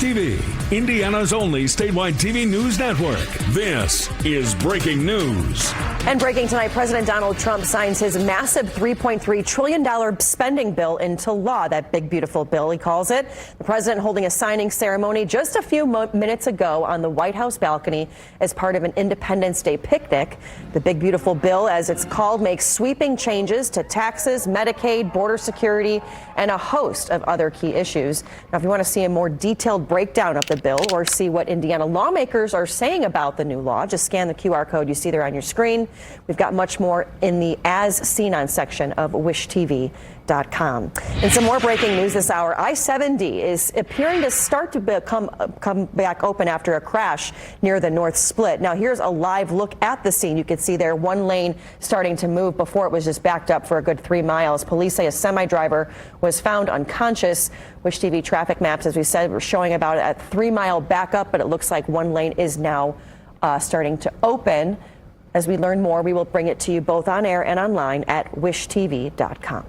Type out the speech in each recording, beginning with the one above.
TV, Indiana's only statewide TV news network. This is Breaking News. And breaking tonight, President Donald Trump signs his massive $3.3 trillion spending bill into law. That big, beautiful bill, he calls it. The president holding a signing ceremony just a few minutes ago on the White House balcony as part of an Independence Day picnic. The big, beautiful bill, as it's called, makes sweeping changes to taxes, Medicaid, border security, and a host of other key issues. Now, if you want to see a more detailed breakdown of the bill or see what Indiana lawmakers are saying about the new law, just scan the QR code you see there on your screen. We've got much more in the As Seen On section of wishtv.com. And some more breaking news this hour. I-70 is appearing to start to come back open after a crash near the North Split. Now, here's a live look at the scene. You can see there one lane starting to move. Before, it was just backed up for a good 3 miles. Police say a semi-driver was found unconscious. Wish TV traffic maps, as we said, were showing about a 3 mile backup, but it looks like one lane is now starting to open. As we learn more, we will bring it to you both on air and online at wishtv.com.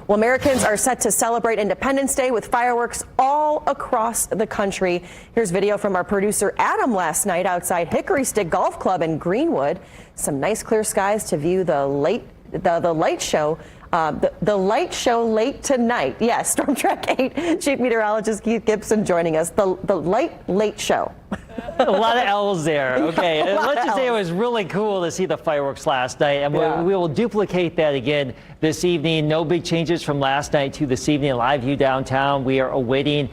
Well, Americans are set to celebrate Independence Day with fireworks all across the country. Here's video from our producer Adam last night outside Hickory Stick Golf Club in Greenwood. Some nice clear skies to view the light show. The light show late tonight. Yes, Storm Track 8 Chief Meteorologist Keith Gibson joining us. The late show. A lot of L's there. Okay, let's just say it was really cool to see the fireworks last night, and we will duplicate that again this evening. No big changes from last night to this evening. Live view downtown. We are awaiting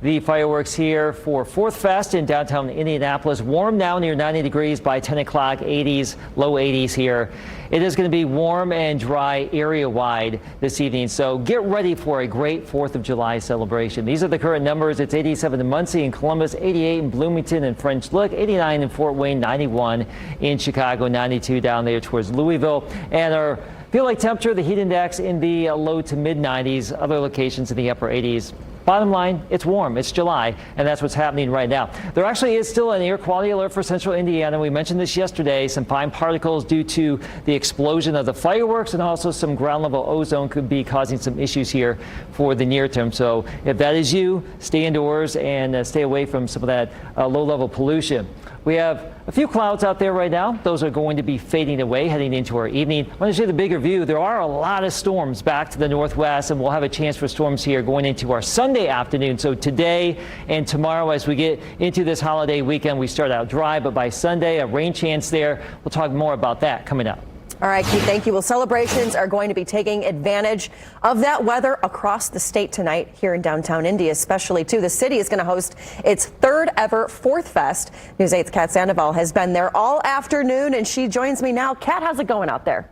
the fireworks here for 4th Fest in downtown Indianapolis. Warm now, near 90 degrees by 10 o'clock, 80s, low 80s here. It is going to be warm and dry area-wide this evening, so get ready for a great 4th of July celebration. These are the current numbers. It's 87 in Muncie and Columbus, 88 in Bloomington and French Lick, 89 in Fort Wayne, 91 in Chicago, 92 down there towards Louisville. And our feel-like temperature, the heat index in the low to mid-90s, other locations in the upper 80s. Bottom line, it's warm. It's July, and that's what's happening right now. There actually is still an air quality alert for central Indiana. We mentioned this yesterday. Some fine particles due to the explosion of the fireworks, and also some ground level ozone could be causing some issues here for the near term. So if that is you, stay indoors and stay away from some of that low level pollution. We have a few clouds out there right now. Those are going to be fading away heading into our evening. I want to show you the bigger view. There are a lot of storms back to the northwest, and we'll have a chance for storms here going into our Sunday afternoon. So today and tomorrow, as we get into this holiday weekend, we start out dry, but by Sunday, a rain chance there. We'll talk more about that coming up. All right, Keith, thank you. Well, celebrations are going to be taking advantage of that weather across the state tonight here in downtown Indy, especially, too. The city is going to host its 3rd ever 4th Fest. News 8's Kat Sandoval has been there all afternoon, and she joins me now. Kat, how's it going out there?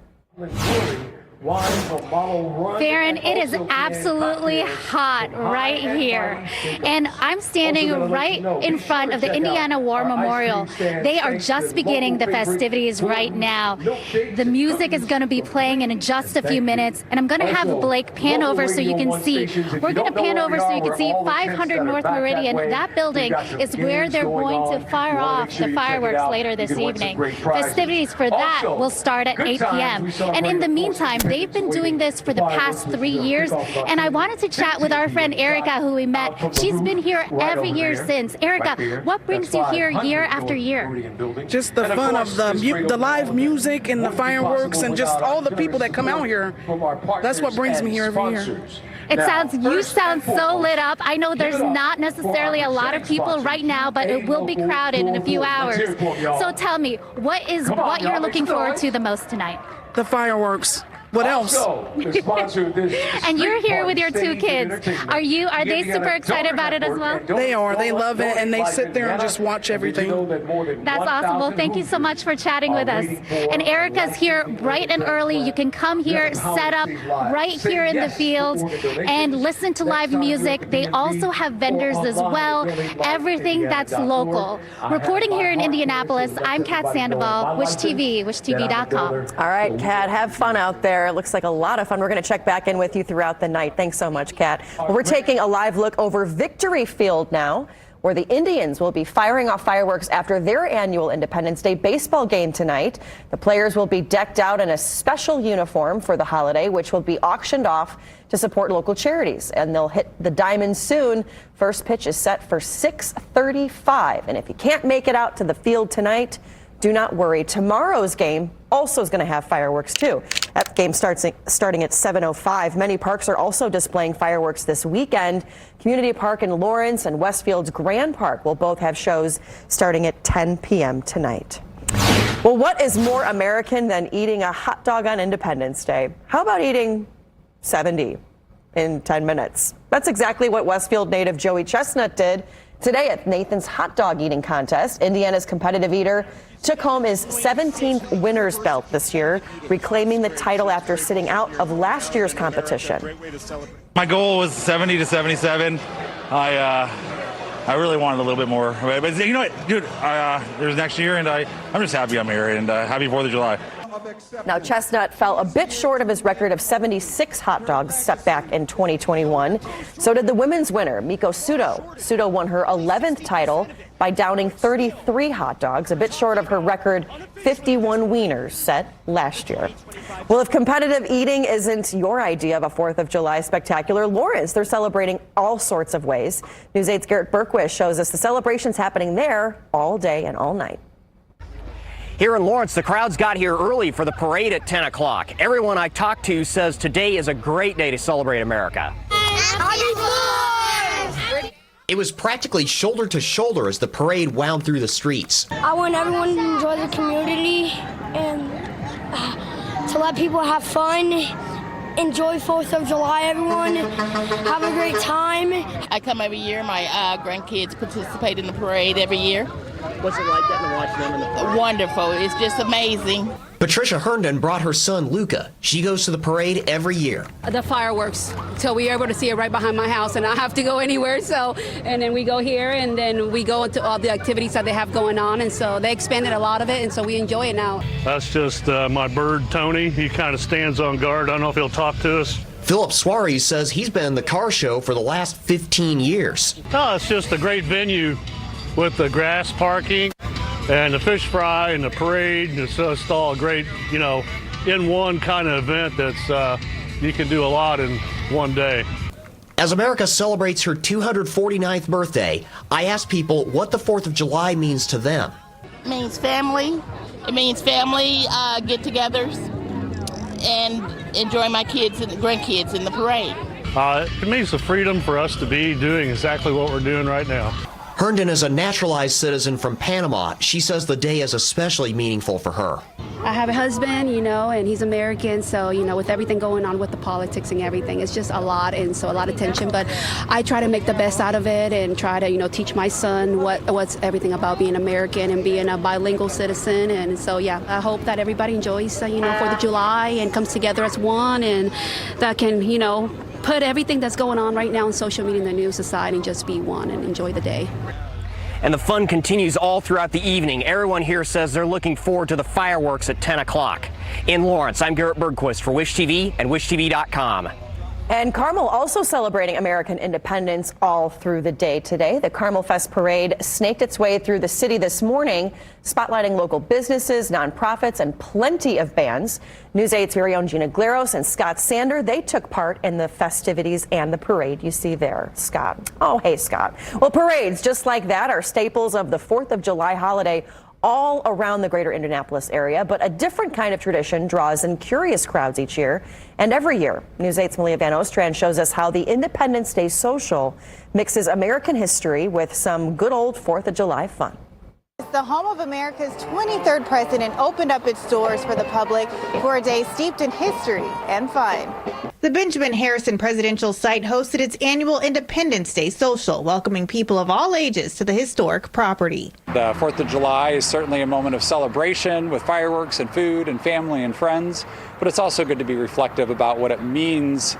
Faran, it is absolutely hot right here. And I'm standing right in front of the Indiana War Memorial. They are just beginning the festivities right now. The music is going to be playing in just a few minutes, and I'm going to have Blake pan over so you can see. We're going to pan over so you can see 500 North Meridian. That building is where they're going to fire off the fireworks later this evening. Festivities for that will start at 8 p.m. And in the meantime, they've been doing this for the past 3 years, and I wanted to chat with our friend Erica, who we met. She's been here every year since. Erica, what brings you here year after year? Just the fun of the live music and the fireworks and just all the people that come out here. That's what brings me here every year. You sound so lit up. I know there's not necessarily a lot of people right now, but it will be crowded in a few hours. So tell me, what you're looking forward to the most tonight? The fireworks. What else? And you're here with your 2 kids. Are they super excited about it as well? They are. They love it, and they sit there and just watch everything. That's awesome. Well, thank you so much for chatting with us. And Erica's here bright and early. You can come here, set up right here in the field, and listen to live music. They also have vendors as well. Everything that's local. Reporting here in Indianapolis, I'm Kat Sandoval, Wish TV, wishtv.com. All right, Kat, have fun out there. It looks like a lot of fun. We're going to check back in with you throughout the night. Thanks so much, Kat. Well, we're taking a live look over Victory Field now, where the Indians will be firing off fireworks after their annual Independence Day baseball game tonight. The players will be decked out in a special uniform for the holiday, which will be auctioned off to support local charities. And they'll hit the diamond soon. First pitch is set for 6:35. And if you can't make it out to the field tonight, do not worry. Tomorrow's game also is going to have fireworks, too. That game starting at 7:05. Many parks are also displaying fireworks this weekend. Community Park in Lawrence and Westfield's Grand Park will both have shows starting at 10 p.m. tonight. Well, what is more American than eating a hot dog on Independence Day? How about eating 70 in 10 minutes? That's exactly what Westfield native Joey Chestnut did today at Nathan's hot dog eating contest. Indiana's competitive eater took home his 17th winner's belt this year, reclaiming the title after sitting out of last year's competition. My goal was 70 to 77. I really wanted a little bit more, but you know what, dude, there's next year, and I'm just happy I'm here, and happy 4th of July. Now, Chestnut fell a bit short of his record of 76 hot dogs set back in 2021. So did the women's winner, Miki Sudo. Sudo won her 11th title by downing 33 hot dogs, a bit short of her record 51 wieners set last year. Well, if competitive eating isn't your idea of a 4th of July spectacular, Lawrence, they're celebrating all sorts of ways. News 8's Garrett Berquist shows us the celebrations happening there all day and all night. Here in Lawrence, the crowds got here early for the parade at 10 o'clock. Everyone I talked to says today is a great day to celebrate America. It was practically shoulder to shoulder as the parade wound through the streets. I want everyone to enjoy the community and to let people have fun. Enjoy 4th of July, everyone. Have a great time. I come every year. My grandkids participate in the parade every year. What's it like getting to watch them in the parade? Wonderful. It's just amazing. Patricia Herndon brought her son, Luca. She goes to the parade every year. The fireworks. So we're able to see it right behind my house, and I have to go anywhere. So, and then we go here, and then we go into all the activities that they have going on. And so they expanded a lot of it, and so we enjoy it now. That's just my bird, Tony. He kind of stands on guard. I don't know if he'll talk to us. Philip Suarez says he's been in the car show for the last 15 years. No, it's just a great venue with the grass parking and the fish fry and the parade. It's just all a great, in one kind of event that's you can do a lot in one day. As America celebrates her 249th birthday, I asked people what the 4th of July means to them. It means family. It means family get-togethers and enjoy my kids and grandkids in the parade. It means the freedom for us to be doing exactly what we're doing right now. Herndon is a naturalized citizen from Panama. She says the day is especially meaningful for her. I have a husband, and he's American. So, with everything going on with the politics and everything, it's just a lot, and so a lot of tension. But I try to make the best out of it and try to, teach my son what's everything about being American and being a bilingual citizen. And so, I hope that everybody enjoys, 4th of July and comes together as one, and that can, put everything that's going on right now in social media and the news aside and just be one and enjoy the day. And the fun continues all throughout the evening. Everyone here says they're looking forward to the fireworks at 10 o'clock. In Lawrence, I'm Garrett Bergquist for Wish TV and WishTV.com. And Carmel also celebrating American independence all through the day today. The CarmelFest parade snaked its way through the city this morning, spotlighting local businesses, nonprofits, and plenty of bands. News 8's very own Gina Glaros and Scott Sander, they took part in the festivities and the parade you see there. Scott. Oh, hey, Scott. Well, parades just like that are staples of the 4th of July holiday all around the greater Indianapolis area, but a different kind of tradition draws in curious crowds each year and every year. News 8's Malia Van Ostrand shows us how the Independence Day social mixes American history with some good old 4th of July fun. The home of America's 23rd president opened up its doors for the public for a day steeped in history and fun. The Benjamin Harrison Presidential Site hosted its annual Independence Day social, welcoming people of all ages to the historic property. The 4th of July is certainly a moment of celebration with fireworks and food and family and friends, but it's also good to be reflective about what it means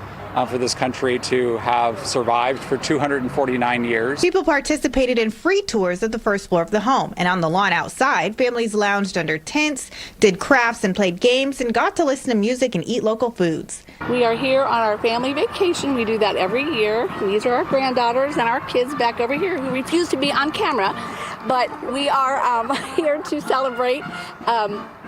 for this country to have survived for 249 years. People participated in free tours of the first floor of the home, and on the lawn outside, families lounged under tents, did crafts and played games, and got to listen to music and eat local foods. We are here on our family vacation. We do that every year. These are our granddaughters and our kids back over here who refuse to be on camera. But we are here to celebrate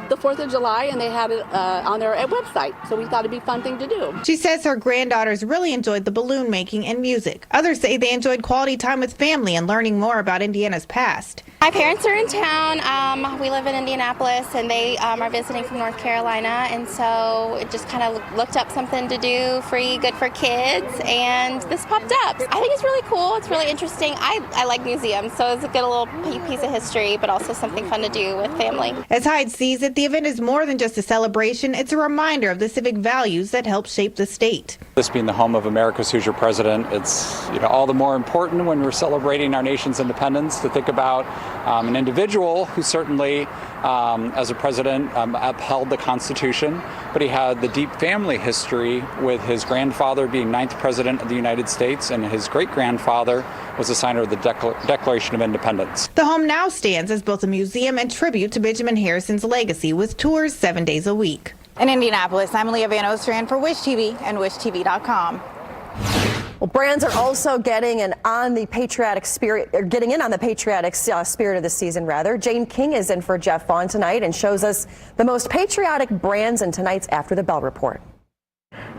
the 4th of July, and they had it on their website. So we thought it'd be a fun thing to do. She says her granddaughters really enjoyed the balloon making and music. Others say they enjoyed quality time with family and learning more about Indiana's past. My parents are in town. We live in Indianapolis, and they are visiting from North Carolina, and so it just kind of looked up something to do, free, good for kids, and this popped up. I think it's really cool. It's really interesting. I like museums, so it's a good little piece of history, but also something fun to do with family. As Hyde sees it, the event is more than just a celebration. It's a reminder of the civic values that help shape the state. This being the home of America's Who's Your President, it's all the more important when we're celebrating our nation's independence to think about an individual who certainly, as a president, upheld the Constitution, but he had the deep family history with his grandfather being 9th President of the United States, and his great-grandfather was a signer of the Declaration of Independence. The home now stands as both a museum and tribute to Benjamin Harrison's legacy, with tours 7 days a week. In Indianapolis, I'm Leah Van Ostrand for Wish TV and WishTV.com. Well, brands are also getting in on the patriotic spirit of the season, rather. Jane King is in for Jeff Vaughn tonight and shows us the most patriotic brands in tonight's After the Bell report.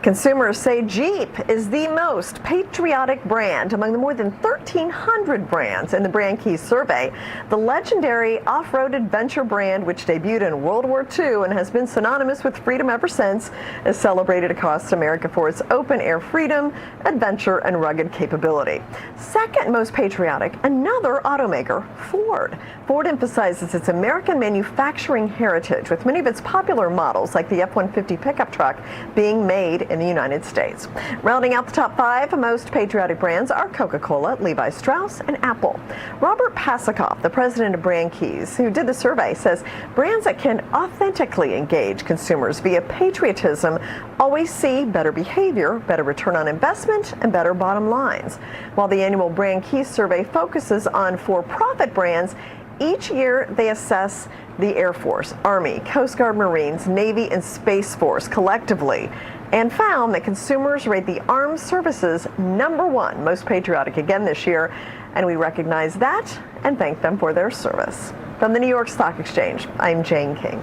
Consumers say Jeep is the most patriotic brand among the more than 1,300 brands in the Brand Keys survey. The legendary off-road adventure brand, which debuted in World War II and has been synonymous with freedom ever since, is celebrated across America for its open-air freedom, adventure, and rugged capability. Second most patriotic, another automaker, Ford. Ford emphasizes its American manufacturing heritage, with many of its popular models, like the F-150 pickup truck, being made in the United States. Rounding out the top 5 most patriotic brands are Coca-Cola, Levi Strauss, and Apple. Robert Pasikoff, the president of Brand Keys, who did the survey, says brands that can authentically engage consumers via patriotism always see better behavior, better return on investment, and better bottom lines. While the annual Brand Keys survey focuses on for-profit brands, each year they assess the Air Force, Army, Coast Guard, Marines, Navy, and Space Force collectively, and found that consumers rate the armed services #1 most patriotic again this year, and we recognize that and thank them for their service. From the New York Stock Exchange, I'm Jane King.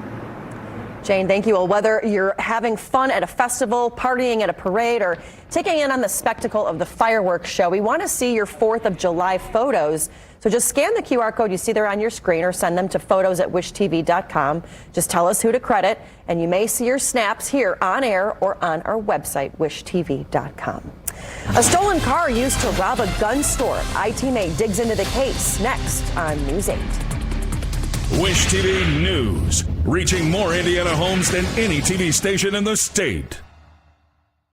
Jane, thank you. Well, whether you're having fun at a festival, partying at a parade, or taking in on the spectacle of the fireworks show, we want to see your 4th of July photos. So just scan the QR code you see there on your screen or send them to photos@wishtv.com. Just tell us who to credit, and you may see your snaps here on air or on our website, wishtv.com. A stolen car used to rob a gun store. ITMate digs into the case next on News 8. Wish TV News, reaching more Indiana homes than any TV station in the state.